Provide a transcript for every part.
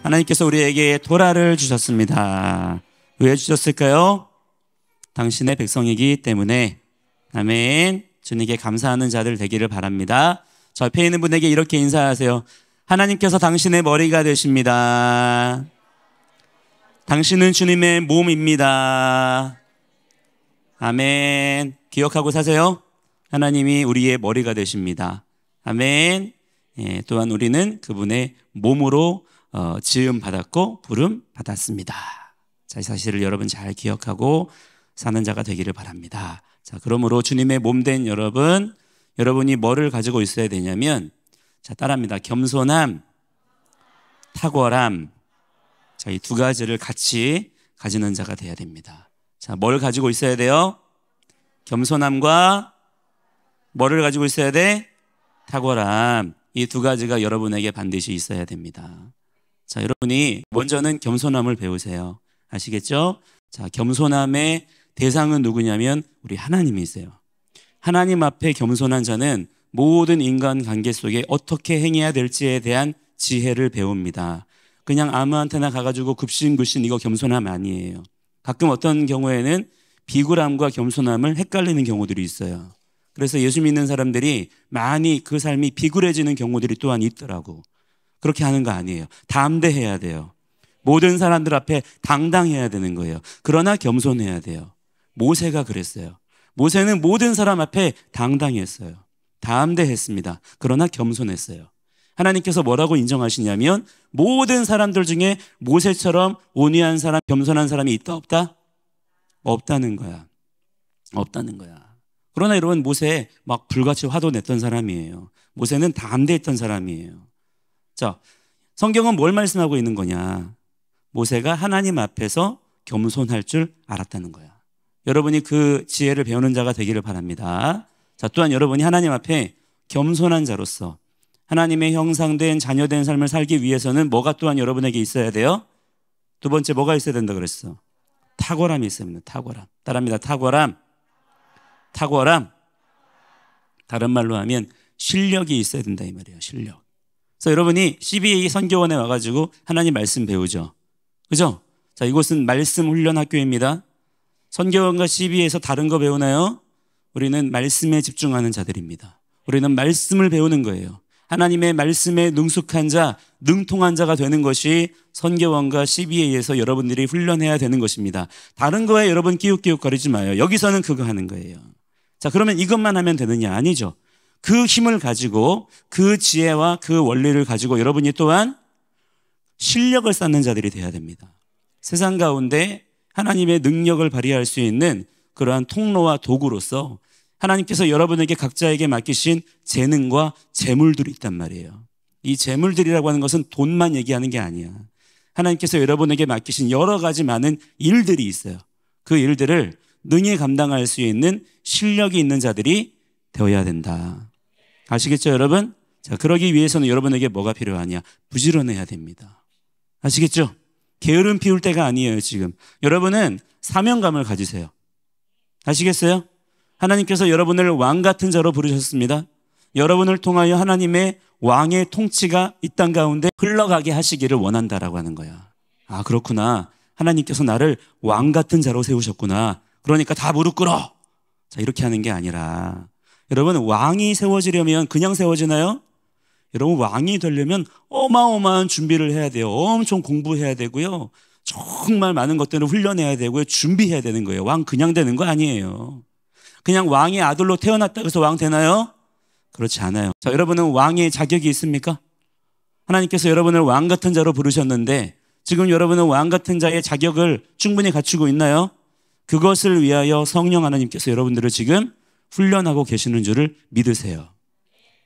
하나님께서 우리에게 토라를 주셨습니다. 왜 주셨을까요? 당신의 백성이기 때문에. 아멘. 주님께 감사하는 자들 되기를 바랍니다. 저 옆에 있는 분에게 이렇게 인사하세요. 하나님께서 당신의 머리가 되십니다. 당신은 주님의 몸입니다. 아멘. 기억하고 사세요. 하나님이 우리의 머리가 되십니다. 아멘. 또한 우리는 그분의 몸으로 지음 받았고 부름 받았습니다. 자, 이 사실을 여러분 잘 기억하고 사는 자가 되기를 바랍니다. 자, 그러므로 주님의 몸 된 여러분이 뭐를 가지고 있어야 되냐면, 자, 따라합니다. 겸손함, 탁월함. 자, 이 두 가지를 같이 가지는 자가 돼야 됩니다. 자, 뭘 가지고 있어야 돼요? 겸손함과 뭐를 가지고 있어야 돼? 탁월함. 이 두 가지가 여러분에게 반드시 있어야 됩니다. 자, 여러분이 먼저는 겸손함을 배우세요. 아시겠죠? 자, 겸손함의 대상은 누구냐면 우리 하나님이세요. 하나님 앞에 겸손한 자는 모든 인간관계 속에 어떻게 행해야 될지에 대한 지혜를 배웁니다. 그냥 아무한테나 가가지고 굽신굽신 이거 겸손함 아니에요. 가끔 어떤 경우에는 비굴함과 겸손함을 헷갈리는 경우들이 있어요. 그래서 예수 믿는 사람들이 많이 그 삶이 비굴해지는 경우들이 또한 있더라고. 그렇게 하는 거 아니에요. 담대해야 돼요. 모든 사람들 앞에 당당해야 되는 거예요. 그러나 겸손해야 돼요. 모세가 그랬어요. 모세는 모든 사람 앞에 당당했어요. 담대했습니다. 그러나 겸손했어요. 하나님께서 뭐라고 인정하시냐면 모든 사람들 중에 모세처럼 온유한 사람, 겸손한 사람이 있다 없다? 없다는 거야. 없다는 거야. 그러나 여러분, 모세 막 불같이 화도 냈던 사람이에요. 모세는 담대했던 사람이에요. 자, 성경은 뭘 말씀하고 있는 거냐? 모세가 하나님 앞에서 겸손할 줄 알았다는 거야. 여러분이 그 지혜를 배우는 자가 되기를 바랍니다. 자, 또한 여러분이 하나님 앞에 겸손한 자로서 하나님의 형상된 자녀된 삶을 살기 위해서는 뭐가 또한 여러분에게 있어야 돼요? 두 번째 뭐가 있어야 된다 그랬어? 탁월함이 있어야 됩니다. 탁월함. 따라합니다. 탁월함. 탁월함. 다른 말로 하면 실력이 있어야 된다 이 말이에요. 실력. 그래서 여러분이 CBA 선교원에 와가지고 하나님 말씀 배우죠. 그죠? 자, 이곳은 말씀 훈련 학교입니다. 선교원과 CBA에서 다른 거 배우나요? 우리는 말씀에 집중하는 자들입니다. 우리는 말씀을 배우는 거예요. 하나님의 말씀에 능숙한 자, 능통한 자가 되는 것이 선교원과 CBA에서 여러분들이 훈련해야 되는 것입니다. 다른 거에 여러분 끼욱끼욱거리지 마요. 여기서는 그거 하는 거예요. 자, 그러면 이것만 하면 되느냐? 아니죠. 그 힘을 가지고 그 지혜와 그 원리를 가지고 여러분이 또한 실력을 쌓는 자들이 돼야 됩니다. 세상 가운데 하나님의 능력을 발휘할 수 있는 그러한 통로와 도구로서 하나님께서 여러분에게 각자에게 맡기신 재능과 재물들이 있단 말이에요. 이 재물들이라고 하는 것은 돈만 얘기하는 게 아니야. 하나님께서 여러분에게 맡기신 여러 가지 많은 일들이 있어요. 그 일들을 능히 감당할 수 있는 실력이 있는 자들이 되어야 된다. 아시겠죠, 여러분? 자, 그러기 위해서는 여러분에게 뭐가 필요하냐? 부지런해야 됩니다. 아시겠죠? 게으름 피울 때가 아니에요, 지금. 여러분은 사명감을 가지세요. 아시겠어요? 하나님께서 여러분을 왕 같은 자로 부르셨습니다. 여러분을 통하여 하나님의 왕의 통치가 이 땅 가운데 흘러가게 하시기를 원한다라고 하는 거야. 아, 그렇구나. 하나님께서 나를 왕 같은 자로 세우셨구나. 그러니까 다 무릎 꿇어. 자, 이렇게 하는 게 아니라 여러분, 왕이 세워지려면 그냥 세워지나요? 여러분, 왕이 되려면 어마어마한 준비를 해야 돼요. 엄청 공부해야 되고요. 정말 많은 것들을 훈련해야 되고요. 준비해야 되는 거예요. 왕 그냥 되는 거 아니에요. 그냥 왕의 아들로 태어났다고 해서 왕 되나요? 그렇지 않아요. 자, 여러분은 왕의 자격이 있습니까? 하나님께서 여러분을 왕 같은 자로 부르셨는데 지금 여러분은 왕 같은 자의 자격을 충분히 갖추고 있나요? 그것을 위하여 성령 하나님께서 여러분들을 지금 훈련하고 계시는 줄을 믿으세요.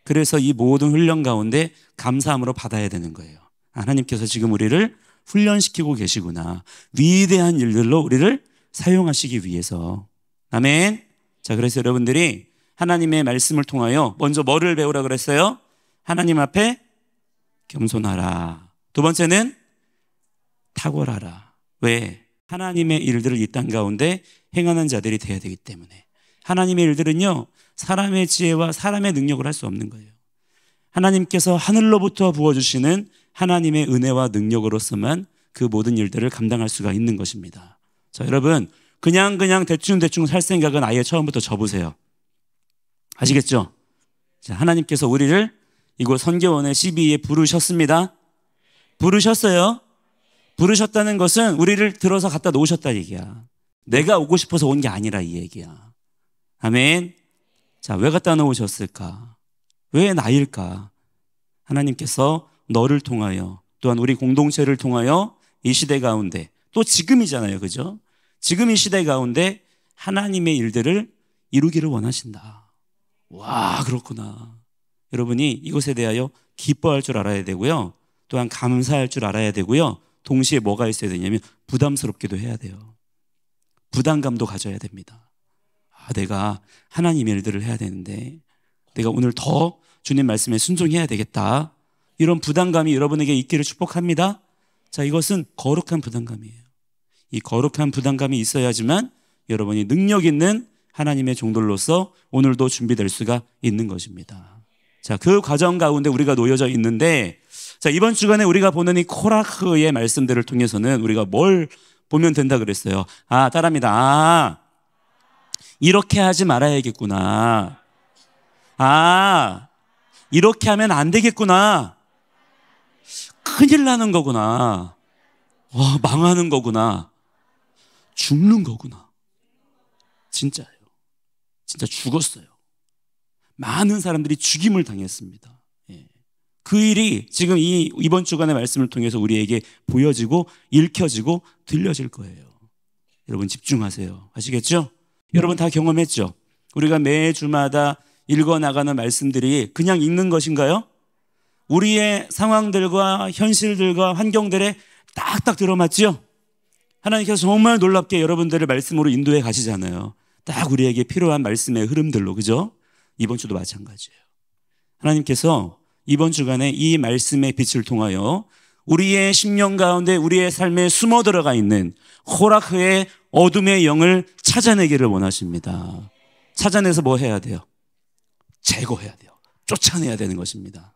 그래서 이 모든 훈련 가운데 감사함으로 받아야 되는 거예요. 하나님께서 지금 우리를 훈련시키고 계시구나. 위대한 일들로 우리를 사용하시기 위해서. 아멘. 자, 그래서 여러분들이 하나님의 말씀을 통하여 먼저 뭐를 배우라 그랬어요? 하나님 앞에 겸손하라. 두 번째는 탁월하라. 왜? 하나님의 일들을 이 땅 가운데 행하는 자들이 되어야 되기 때문에. 하나님의 일들은요, 사람의 지혜와 사람의 능력을 할 수 없는 거예요. 하나님께서 하늘로부터 부어주시는 하나님의 은혜와 능력으로서만 그 모든 일들을 감당할 수가 있는 것입니다. 자, 여러분, 그냥 대충 살 생각은 아예 처음부터 접으세요. 아시겠죠? 자, 하나님께서 우리를 이곳 선교원의 CB에 부르셨습니다. 부르셨어요. 부르셨다는 것은 우리를 들어서 갖다 놓으셨다 얘기야. 내가 오고 싶어서 온 게 아니라 이 얘기야. 아멘. 자, 왜 갖다 놓으셨을까? 왜 나일까? 하나님께서 너를 통하여, 또한 우리 공동체를 통하여 이 시대 가운데, 또 지금이잖아요, 그죠? 지금 이 시대 가운데 하나님의 일들을 이루기를 원하신다. 와, 그렇구나. 여러분이 이것에 대하여 기뻐할 줄 알아야 되고요, 또한 감사할 줄 알아야 되고요, 동시에 뭐가 있어야 되냐면 부담스럽기도 해야 돼요. 부담감도 가져야 됩니다. 아, 내가 하나님의 일들을 해야 되는데 내가 오늘 더 주님 말씀에 순종해야 되겠다, 이런 부담감이 여러분에게 있기를 축복합니다. 자, 이것은 거룩한 부담감이에요. 이 거룩한 부담감이 있어야지만 여러분이 능력 있는 하나님의 종들로서 오늘도 준비될 수가 있는 것입니다. 자, 그 과정 가운데 우리가 놓여져 있는데, 자, 이번 주간에 우리가 보는 이 코라흐의 말씀들을 통해서는 우리가 뭘 보면 된다 그랬어요? 아, 따라합니다. 아, 이렇게 하지 말아야겠구나. 아, 이렇게 하면 안 되겠구나. 큰일 나는 거구나. 와, 망하는 거구나. 죽는 거구나. 진짜예요. 진짜 죽었어요. 많은 사람들이 죽임을 당했습니다. 예. 그 일이 지금 이번 주간의 말씀을 통해서 우리에게 보여지고 읽혀지고 들려질 거예요. 여러분 집중하세요. 아시겠죠? 여러분 다 경험했죠? 우리가 매주마다 읽어나가는 말씀들이 그냥 읽는 것인가요? 우리의 상황들과 현실들과 환경들에 딱딱 들어맞죠? 하나님께서 정말 놀랍게 여러분들을 말씀으로 인도해 가시잖아요. 딱 우리에게 필요한 말씀의 흐름들로, 그죠? 이번 주도 마찬가지예요. 하나님께서 이번 주간에 이 말씀의 빛을 통하여 우리의 심령 가운데 우리의 삶에 숨어 들어가 있는 코라흐의 어둠의 영을 찾아내기를 원하십니다. 찾아내서 뭐 해야 돼요? 제거해야 돼요. 쫓아내야 되는 것입니다.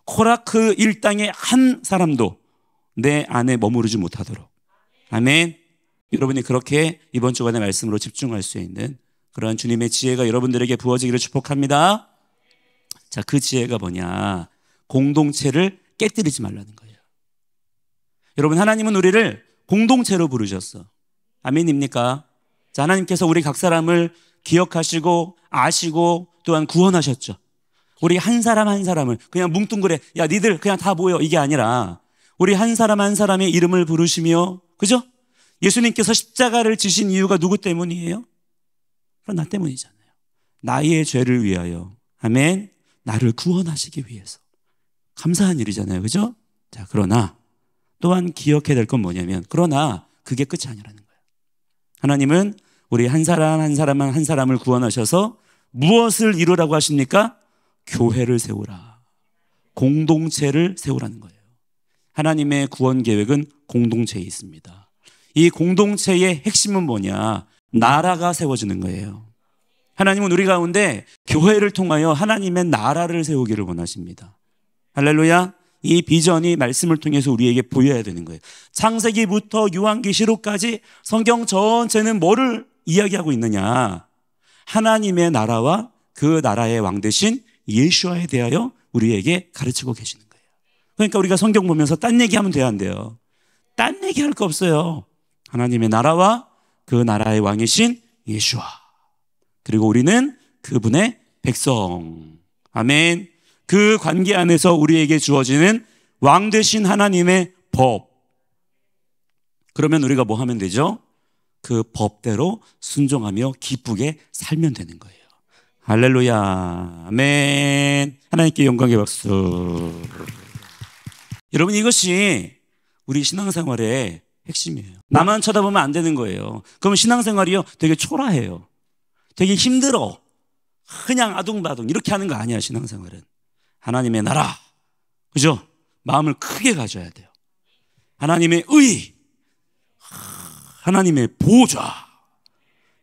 코라흐 일당의 한 사람도 내 안에 머무르지 못하도록. 아멘. 여러분이 그렇게 이번 주간의 말씀으로 집중할 수 있는 그러한 주님의 지혜가 여러분들에게 부어지기를 축복합니다. 자, 그 지혜가 뭐냐? 공동체를 깨뜨리지 말라는 거예요. 여러분, 하나님은 우리를 공동체로 부르셨어. 아멘입니까? 자, 하나님께서 우리 각 사람을 기억하시고 아시고 또한 구원하셨죠. 우리 한 사람 한 사람을 그냥 뭉뚱그레, 야, 니들 그냥 다 모여, 이게 아니라 우리 한 사람 한 사람의 이름을 부르시며, 그죠? 예수님께서 십자가를 지신 이유가 누구 때문이에요? 그럼 나 때문이잖아요. 나의 죄를 위하여, 아멘, 나를 구원하시기 위해서. 감사한 일이잖아요, 그죠? 자, 그러나 또한 기억해야 될 건 뭐냐면, 그러나 그게 끝이 아니라는 거예요. 하나님은 우리 한 사람 한 사람만 한 사람을 구원하셔서 무엇을 이루라고 하십니까? 교회를 세우라. 공동체를 세우라는 거예요. 하나님의 구원 계획은 공동체에 있습니다. 이 공동체의 핵심은 뭐냐? 나라가 세워지는 거예요. 하나님은 우리 가운데 교회를 통하여 하나님의 나라를 세우기를 원하십니다. 할렐루야. 이 비전이 말씀을 통해서 우리에게 보여야 되는 거예요. 창세기부터 요한계시록까지 성경 전체는 뭐를 이야기하고 있느냐? 하나님의 나라와 그 나라의 왕 대신 예수와에 대하여 우리에게 가르치고 계시는 거예요. 그러니까 우리가 성경 보면서 딴 얘기하면 돼야 안 돼요. 딴 얘기할 거 없어요. 하나님의 나라와 그 나라의 왕이신 예수와, 그리고 우리는 그분의 백성. 아멘. 그 관계 안에서 우리에게 주어지는 왕 되신 하나님의 법. 그러면 우리가 뭐 하면 되죠? 그 법대로 순종하며 기쁘게 살면 되는 거예요. 할렐루야. 아멘. 하나님께 영광의 박수. 여러분, 이것이 우리 신앙생활의 핵심이에요. 나만 쳐다보면 안 되는 거예요. 그러면 신앙생활이요, 되게 초라해요. 되게 힘들어. 그냥 아둥바둥 이렇게 하는 거 아니야. 신앙생활은 하나님의 나라, 그죠? 마음을 크게 가져야 돼요. 하나님의 의, 하나님의 보좌.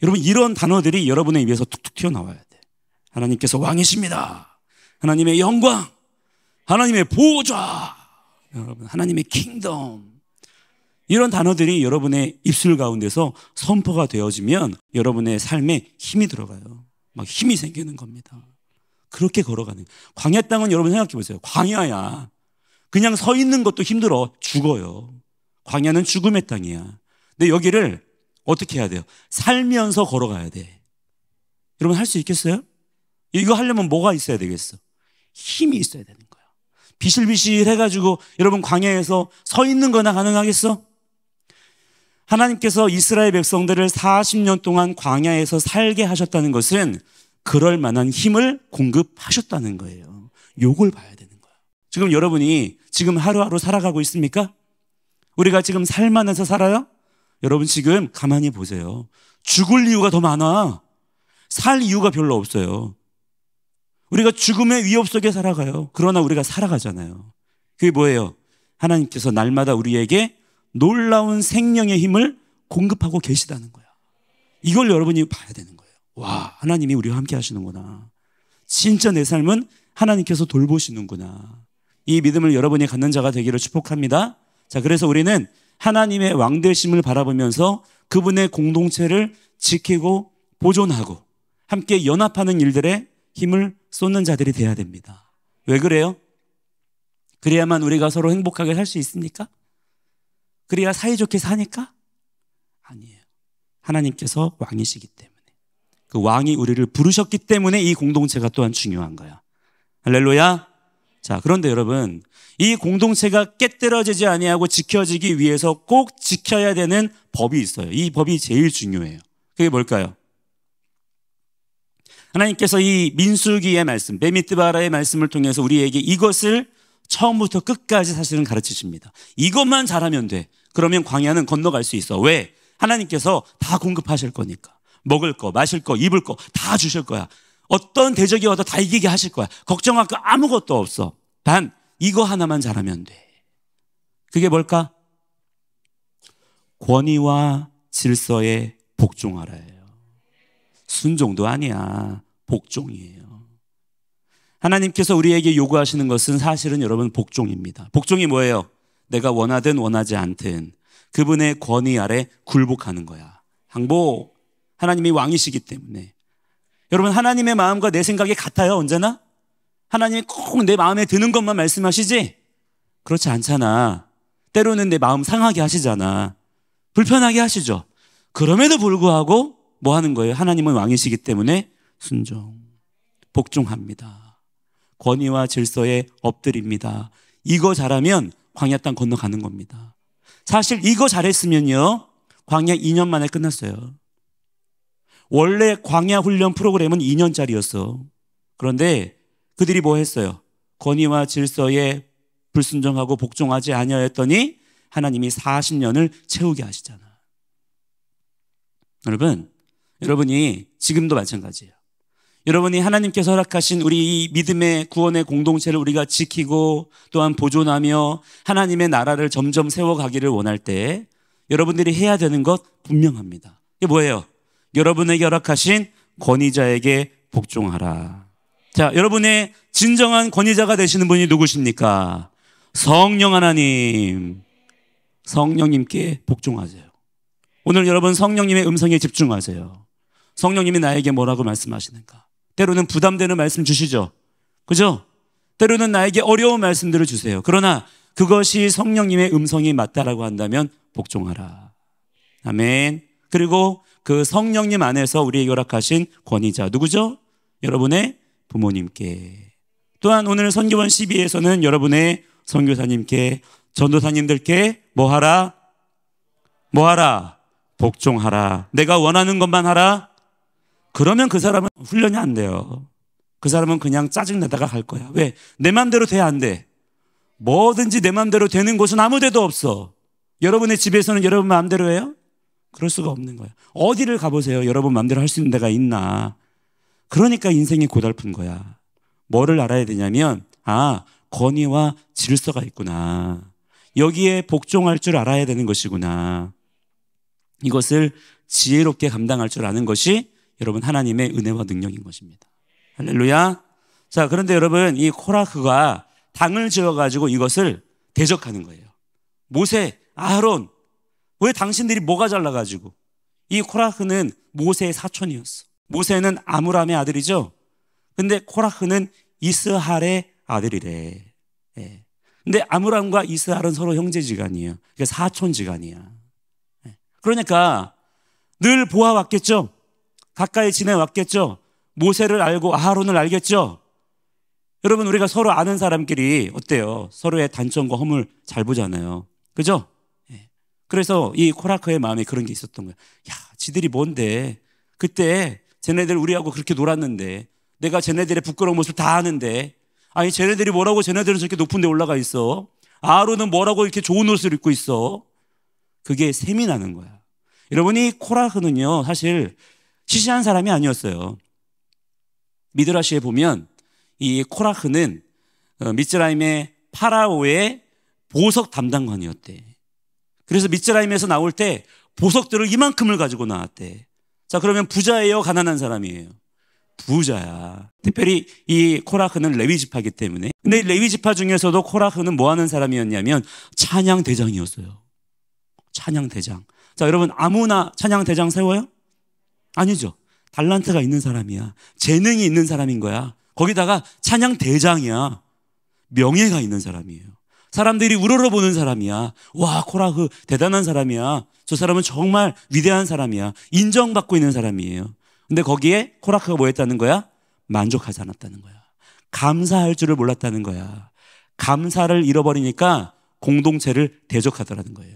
여러분, 이런 단어들이 여러분의 입에서 툭툭 튀어나와야 돼. 하나님께서 왕이십니다. 하나님의 영광, 하나님의 보좌, 여러분, 하나님의 킹덤. 이런 단어들이 여러분의 입술 가운데서 선포가 되어지면 여러분의 삶에 힘이 들어가요. 막 힘이 생기는 겁니다. 그렇게 걸어가는. 광야 땅은 여러분 생각해 보세요. 광야야. 그냥 서 있는 것도 힘들어. 죽어요. 광야는 죽음의 땅이야. 근데 여기를 어떻게 해야 돼요? 살면서 걸어가야 돼. 여러분 할 수 있겠어요? 이거 하려면 뭐가 있어야 되겠어? 힘이 있어야 되는 거야. 비실비실 해가지고 여러분 광야에서 서 있는 거나 가능하겠어? 하나님께서 이스라엘 백성들을 40년 동안 광야에서 살게 하셨다는 것은 그럴 만한 힘을 공급하셨다는 거예요. 요걸 봐야 되는 거야. 지금 여러분이 지금 하루하루 살아가고 있습니까? 우리가 지금 살만해서 살아요? 여러분 지금 가만히 보세요. 죽을 이유가 더 많아. 살 이유가 별로 없어요. 우리가 죽음의 위협 속에 살아가요. 그러나 우리가 살아가잖아요. 그게 뭐예요? 하나님께서 날마다 우리에게 놀라운 생명의 힘을 공급하고 계시다는 거야. 이걸 여러분이 봐야 되는 거예요. 와, 하나님이 우리와 함께 하시는구나. 진짜 내 삶은 하나님께서 돌보시는구나. 이 믿음을 여러분이 갖는 자가 되기를 축복합니다. 자, 그래서 우리는 하나님의 왕되심을 바라보면서 그분의 공동체를 지키고 보존하고 함께 연합하는 일들에 힘을 쏟는 자들이 돼야 됩니다. 왜 그래요? 그래야만 우리가 서로 행복하게 살 수 있습니까? 그래야 사이좋게 사니까? 아니에요. 하나님께서 왕이시기 때문에, 그 왕이 우리를 부르셨기 때문에 이 공동체가 또한 중요한 거야. 할렐루야. 자, 그런데 여러분, 이 공동체가 깨뜨려지지 아니하고 지켜지기 위해서 꼭 지켜야 되는 법이 있어요. 이 법이 제일 중요해요. 그게 뭘까요? 하나님께서 이 민수기의 말씀, 베미뜨바라의 말씀을 통해서 우리에게 이것을 처음부터 끝까지 사실은 가르치십니다. 이것만 잘하면 돼. 그러면 광야는 건너갈 수 있어. 왜? 하나님께서 다 공급하실 거니까. 먹을 거, 마실 거, 입을 거 다 주실 거야. 어떤 대적이 와도 다 이기게 하실 거야. 걱정할 거 아무것도 없어. 단 이거 하나만 잘하면 돼. 그게 뭘까? 권위와 질서에 복종하라예요. 순종도 아니야. 복종이에요. 하나님께서 우리에게 요구하시는 것은 사실은 여러분 복종입니다. 복종이 뭐예요? 내가 원하든 원하지 않든 그분의 권위 아래 굴복하는 거야. 항복. 하나님이 왕이시기 때문에. 여러분, 하나님의 마음과 내 생각이 같아요, 언제나? 하나님이 꼭 내 마음에 드는 것만 말씀하시지? 그렇지 않잖아. 때로는 내 마음 상하게 하시잖아. 불편하게 하시죠. 그럼에도 불구하고 뭐 하는 거예요? 하나님은 왕이시기 때문에 순종, 복종합니다. 권위와 질서에 엎드립니다. 이거 잘하면 광야 땅 건너가는 겁니다. 사실 이거 잘했으면요, 광야 2년 만에 끝났어요. 원래 광야 훈련 프로그램은 2년짜리였어. 그런데 그들이 뭐 했어요? 권위와 질서에 불순종하고 복종하지 아니하였더니 하나님이 40년을 채우게 하시잖아. 여러분이 지금도 마찬가지예요. 여러분이 하나님께서 허락하신 우리 이 믿음의 구원의 공동체를 우리가 지키고 또한 보존하며 하나님의 나라를 점점 세워가기를 원할 때 여러분들이 해야 되는 것 분명합니다. 이게 뭐예요? 여러분에게 허락하신 권위자에게 복종하라. 자, 여러분의 진정한 권위자가 되시는 분이 누구십니까? 성령 하나님. 성령님께 복종하세요. 오늘 여러분 성령님의 음성에 집중하세요. 성령님이 나에게 뭐라고 말씀하시는가? 때로는 부담되는 말씀 주시죠. 그죠? 때로는 나에게 어려운 말씀들을 주세요. 그러나 그것이 성령님의 음성이 맞다라고 한다면 복종하라. 아멘. 그리고 그 성령님 안에서 우리에게 허락하신 권위자 누구죠? 여러분의 부모님께. 또한 오늘 선교원 12에서는 여러분의 선교사님께, 전도사님들께 뭐하라? 복종하라. 내가 원하는 것만 하라. 그러면 그 사람은 훈련이 안 돼요. 그 사람은 그냥 짜증내다가 갈 거야. 왜? 내 마음대로 돼, 안 돼? 뭐든지 내 마음대로 되는 곳은 아무 데도 없어. 여러분의 집에서는 여러분 마음대로 해요? 그럴 수가 없는 거예요. 어디를 가보세요. 여러분 마음대로 할 수 있는 데가 있나? 그러니까 인생이 고달픈 거야. 뭐를 알아야 되냐면, 권위와 질서가 있구나. 여기에 복종할 줄 알아야 되는 것이구나. 이것을 지혜롭게 감당할 줄 아는 것이 여러분 하나님의 은혜와 능력인 것입니다. 할렐루야. 자, 그런데 여러분 이 코라흐가 당을 지어가지고 이것을 대적하는 거예요. 모세, 아하론, 왜 당신들이 뭐가 잘나가지고? 이 코라흐는 모세의 사촌이었어. 모세는 아므람의 아들이죠. 근데 코라흐는 이스할의 아들이래. 예. 근데 아므람과 이스할은 서로 형제지간이에요. 그러니까 사촌지간이야. 예. 그러니까 늘 보아왔겠죠. 가까이 지내왔겠죠. 모세를 알고 아하론을 알겠죠. 여러분, 우리가 서로 아는 사람끼리 어때요? 서로의 단점과 허물 잘 보잖아요. 그죠? 예. 그래서 이 코라흐의 마음에 그런 게 있었던 거예요. 야, 지들이 뭔데? 그때 쟤네들 우리하고 그렇게 놀았는데, 내가 쟤네들의 부끄러운 모습 다 아는데, 아니 쟤네들이 뭐라고 쟤네들은 저렇게 높은 데 올라가 있어? 아하론은 뭐라고 이렇게 좋은 옷을 입고 있어? 그게 셈이 나는 거야. 여러분이 코라흐는요, 사실 시시한 사람이 아니었어요. 미드라시에 보면 이 코라흐는 미츠라임의 파라오의 보석 담당관이었대. 그래서 미츠라임에서 나올 때 보석들을 이만큼을 가지고 나왔대. 자, 그러면 부자예요, 가난한 사람이에요? 부자야. 특별히 이 코라흐는 레위 지파이기 때문에. 근데 이 레위 지파 중에서도 코라흐는 뭐 하는 사람이었냐면 찬양 대장이었어요. 찬양 대장. 자, 여러분 아무나 찬양 대장 세워요? 아니죠. 달란트가 있는 사람이야. 재능이 있는 사람인 거야. 거기다가 찬양 대장이야. 명예가 있는 사람이에요. 사람들이 우러러보는 사람이야. 와, 코라흐 대단한 사람이야. 저 사람은 정말 위대한 사람이야. 인정받고 있는 사람이에요. 근데 거기에 코라흐가 뭐 했다는 거야? 만족하지 않았다는 거야. 감사할 줄을 몰랐다는 거야. 감사를 잃어버리니까 공동체를 대적하더라는 거예요.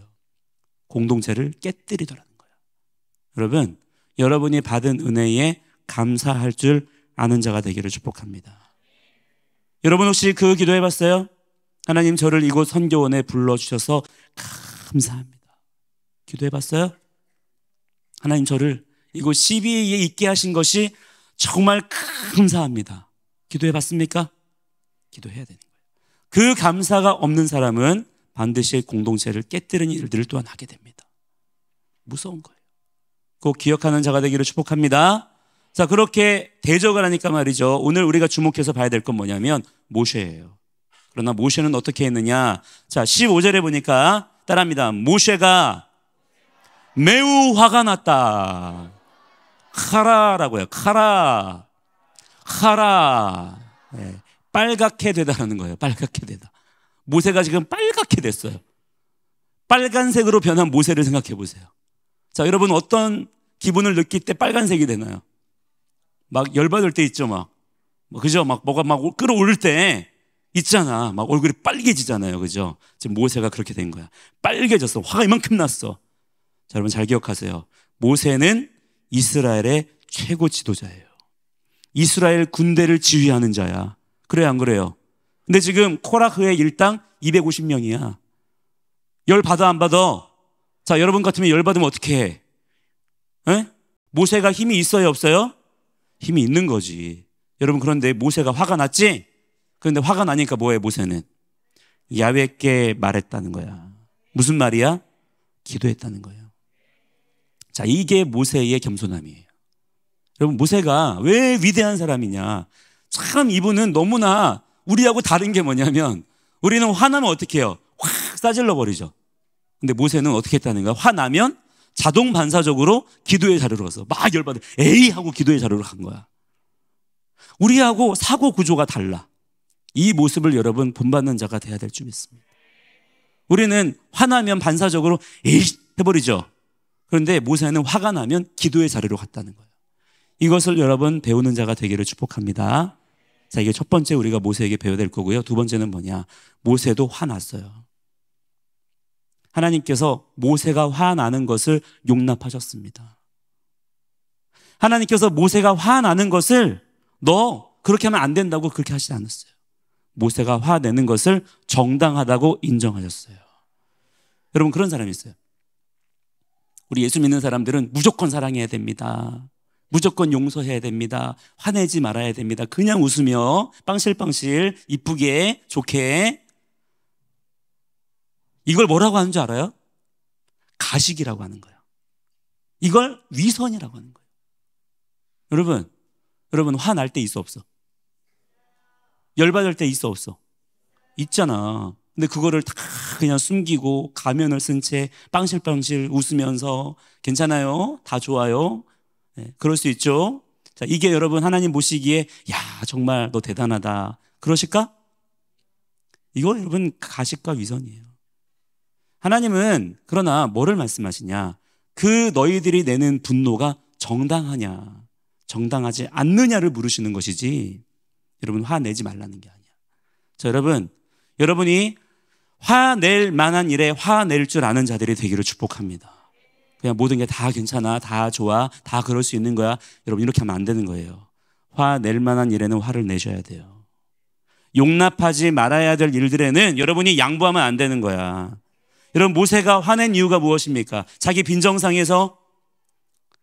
공동체를 깨뜨리더라는 거예요. 여러분, 여러분이 받은 은혜에 감사할 줄 아는 자가 되기를 축복합니다. 여러분 혹시 그 기도해 봤어요? 하나님, 저를 이곳 선교원에 불러주셔서 감사합니다. 기도해 봤어요? 하나님, 저를 이곳 CBA에 있게 하신 것이 정말 감사합니다. 기도해 봤습니까? 기도해야 되는 거예요. 그 감사가 없는 사람은 반드시 공동체를 깨뜨리는 일들을 또한 하게 됩니다. 무서운 거예요. 꼭 기억하는 자가 되기를 축복합니다. 자, 그렇게 대적을 하니까 말이죠. 오늘 우리가 주목해서 봐야 될 건 뭐냐면 모세예요. 그러나 모세는 어떻게 했느냐? 자, 15절에 보니까 따라합니다. 모세가 매우 화가 났다. 카라라고요. 카라. 네. 빨갛게 되다라는 거예요. 빨갛게 되다. 모세가 지금 빨갛게 됐어요. 빨간색으로 변한 모세를 생각해 보세요. 자, 여러분 어떤 기분을 느낄 때 빨간색이 되나요? 막 열받을 때 있죠, 막. 그죠? 막 뭐가 막 끌어올릴 때 있잖아. 막 얼굴이 빨개지잖아요. 그죠? 지금 모세가 그렇게 된 거야. 빨개졌어. 화가 이만큼 났어. 자, 여러분 잘 기억하세요. 모세는 이스라엘의 최고 지도자예요. 이스라엘 군대를 지휘하는 자야. 그래요, 안 그래요? 근데 지금 코라흐의 일당 250명이야. 열 받아 안 받아? 자, 여러분 같으면 열 받으면 어떻게 해? 에? 모세가 힘이 있어요, 없어요? 힘이 있는 거지. 여러분, 그런데 모세가 화가 났지? 그런데 화가 나니까 뭐해, 모세는? 야훼께 말했다는 거야. 무슨 말이야? 기도했다는 거예요. 자, 이게 모세의 겸손함이에요. 여러분, 모세가 왜 위대한 사람이냐? 참 이분은 너무나 우리하고 다른 게 뭐냐면 우리는 화나면 어떻게 해요? 확 싸질러 버리죠. 근데 모세는 어떻게 했다는 거야? 화나면 자동 반사적으로 기도의 자리로 가서 막 열받아. 에이 하고 기도의 자리로 간 거야. 우리하고 사고 구조가 달라. 이 모습을 여러분 본받는 자가 돼야 될 줄 믿습니다. 우리는 화나면 반사적으로 에이 해버리죠. 그런데 모세는 화가 나면 기도의 자리로 갔다는 거예요. 이것을 여러분 배우는 자가 되기를 축복합니다. 자, 이게 첫 번째 우리가 모세에게 배워야 될 거고요. 두 번째는 뭐냐? 모세도 화났어요. 하나님께서 모세가 화나는 것을 용납하셨습니다. 하나님께서 모세가 화나는 것을 너 그렇게 하면 안 된다고 그렇게 하시지 않았어요. 모세가 화내는 것을 정당하다고 인정하셨어요. 여러분, 그런 사람이 있어요. 우리 예수 믿는 사람들은 무조건 사랑해야 됩니다. 무조건 용서해야 됩니다. 화내지 말아야 됩니다. 그냥 웃으며 빵실빵실 이쁘게 좋게. 이걸 뭐라고 하는 줄 알아요? 가식이라고 하는 거예요. 이걸 위선이라고 하는 거예요. 여러분 화날 때 있어 없어? 열받을 때 있어 없어? 있잖아. 근데 그거를 다 그냥 숨기고 가면을 쓴 채 빵실빵실 웃으면서 괜찮아요? 다 좋아요? 네, 그럴 수 있죠. 자, 이게 여러분 하나님 보시기에 야 정말 너 대단하다 그러실까? 이거 여러분 가식과 위선이에요. 하나님은 그러나 뭐를 말씀하시냐? 그 너희들이 내는 분노가 정당하냐 정당하지 않느냐를 물으시는 것이지 여러분 화내지 말라는 게 아니야. 자, 여러분이 화낼 만한 일에 화낼 줄 아는 자들이 되기를 축복합니다. 그냥 모든 게 다 괜찮아, 다 좋아, 다 그럴 수 있는 거야. 여러분 이렇게 하면 안 되는 거예요. 화낼 만한 일에는 화를 내셔야 돼요. 용납하지 말아야 될 일들에는 여러분이 양보하면 안 되는 거야. 여러분 모세가 화낸 이유가 무엇입니까? 자기 빈정상에서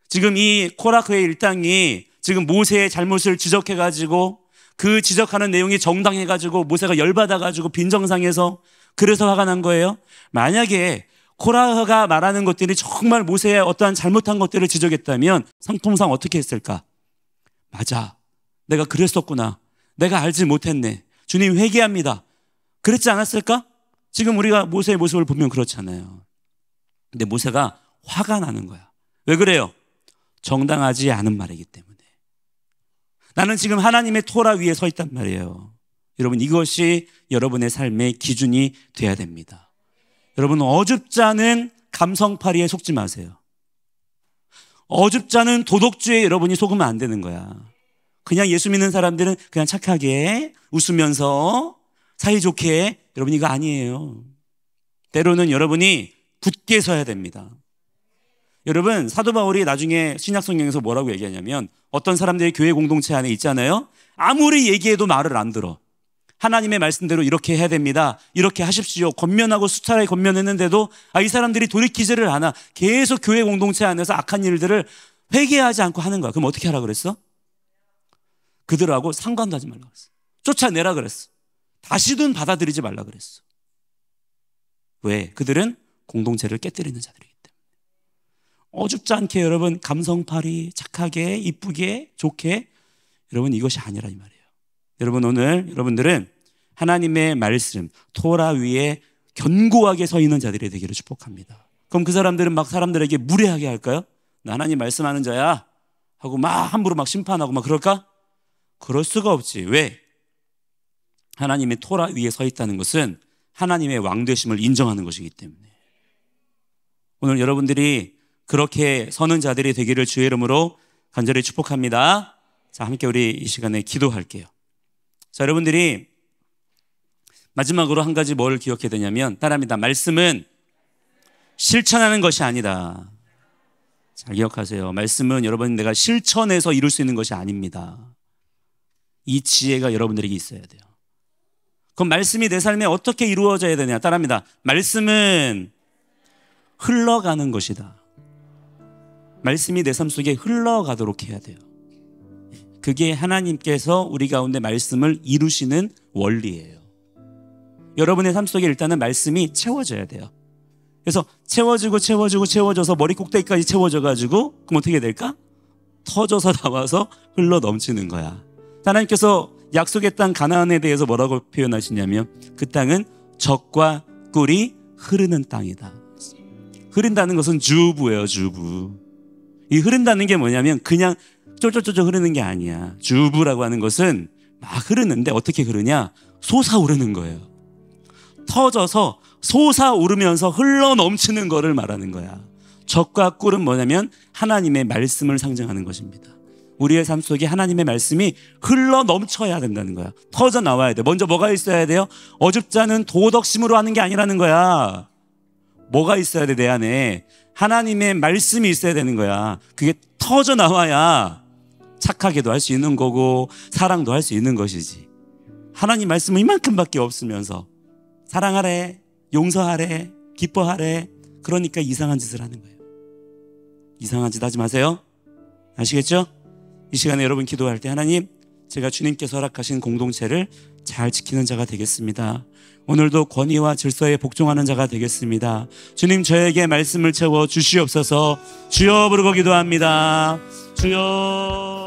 지금 이 코라크의 일당이 지금 모세의 잘못을 지적해가지고 그 지적하는 내용이 정당해가지고 모세가 열받아가지고 빈정상에서 그래서 화가 난 거예요. 만약에 코라흐가 말하는 것들이 정말 모세의 어떠한 잘못한 것들을 지적했다면 상통상 어떻게 했을까? 맞아, 내가 그랬었구나, 내가 알지 못했네, 주님 회개합니다, 그랬지 않았을까? 지금 우리가 모세의 모습을 보면 그렇잖아요. 근데 모세가 화가 나는 거야. 왜 그래요? 정당하지 않은 말이기 때문에. 나는 지금 하나님의 토라 위에 서 있단 말이에요. 여러분 이것이 여러분의 삶의 기준이 돼야 됩니다. 여러분 어줍잖은 감성파리에 속지 마세요. 어줍잖은 도덕주의에 여러분이 속으면 안 되는 거야. 그냥 예수 믿는 사람들은 그냥 착하게 웃으면서 사이좋게, 여러분 이거 아니에요. 때로는 여러분이 굳게 서야 됩니다. 여러분 사도 바울이 나중에 신약성경에서 뭐라고 얘기하냐면 어떤 사람들이 교회 공동체 안에 있잖아요. 아무리 얘기해도 말을 안 들어. 하나님의 말씀대로 이렇게 해야 됩니다, 이렇게 하십시오 권면하고 수차례 권면했는데도 이 사람들이 돌이키지를 않아. 계속 교회 공동체 안에서 악한 일들을 회개하지 않고 하는 거야. 그럼 어떻게 하라 그랬어? 그들하고 상관도 하지 말라 그랬어. 쫓아내라 그랬어. 다시는 받아들이지 말라 그랬어. 왜? 그들은 공동체를 깨뜨리는 자들이기 때문에. 어줍지 않게 여러분 감성팔이 착하게 이쁘게 좋게, 여러분 이것이 아니라 이 말이에요. 여러분 오늘 여러분들은 하나님의 말씀 토라 위에 견고하게 서 있는 자들이 되기를 축복합니다. 그럼 그 사람들은 막 사람들에게 무례하게 할까요? 나 하나님 말씀하는 자야 하고 막 함부로 막 심판하고 막 그럴까? 그럴 수가 없지. 왜? 하나님의 토라 위에 서 있다는 것은 하나님의 왕되심을 인정하는 것이기 때문에. 오늘 여러분들이 그렇게 서는 자들이 되기를 주의 이름으로 간절히 축복합니다. 자, 함께 우리 이 시간에 기도할게요. 자, 여러분들이 마지막으로 한 가지 뭘 기억해야 되냐면 따라합니다. 말씀은 실천하는 것이 아니다. 잘 기억하세요. 말씀은 여러분 내가 실천해서 이룰 수 있는 것이 아닙니다. 이 지혜가 여러분들에게 있어야 돼요. 그럼 말씀이 내 삶에 어떻게 이루어져야 되냐? 따라합니다. 말씀은 흘러가는 것이다. 말씀이 내 삶 속에 흘러가도록 해야 돼요. 그게 하나님께서 우리 가운데 말씀을 이루시는 원리예요. 여러분의 삶 속에 일단은 말씀이 채워져야 돼요. 그래서 채워져서 머리 꼭대기까지 채워져가지고 그럼 어떻게 될까? 터져서 나와서 흘러 넘치는 거야. 하나님께서 약속의 땅 가나안에 대해서 뭐라고 표현하시냐면 그 땅은 젖과 꿀이 흐르는 땅이다. 흐른다는 것은 주부예요. 주부. 이 흐른다는 게 뭐냐면 그냥 쫄쫄쫄쫄 흐르는 게 아니야. 주부라고 하는 것은 막 흐르는데 어떻게 흐르냐? 솟아오르는 거예요. 터져서 솟아오르면서 흘러 넘치는 거를 말하는 거야. 젖과 꿀은 뭐냐면 하나님의 말씀을 상징하는 것입니다. 우리의 삶 속에 하나님의 말씀이 흘러 넘쳐야 된다는 거야. 터져 나와야 돼. 먼저 뭐가 있어야 돼요? 어줍지 않은 도덕심으로 하는 게 아니라는 거야. 뭐가 있어야 돼? 내 안에 하나님의 말씀이 있어야 되는 거야. 그게 터져 나와야 착하게도 할 수 있는 거고 사랑도 할 수 있는 것이지. 하나님 말씀은 이만큼밖에 없으면서 사랑하래, 용서하래, 기뻐하래, 그러니까 이상한 짓을 하는 거예요. 이상한 짓 하지 마세요. 아시겠죠? 이 시간에 여러분 기도할 때 하나님, 제가 주님께서 허락하신 공동체를 잘 지키는 자가 되겠습니다. 오늘도 권위와 질서에 복종하는 자가 되겠습니다. 주님, 저에게 말씀을 채워 주시옵소서. 주여 부르고 기도합니다. 주여.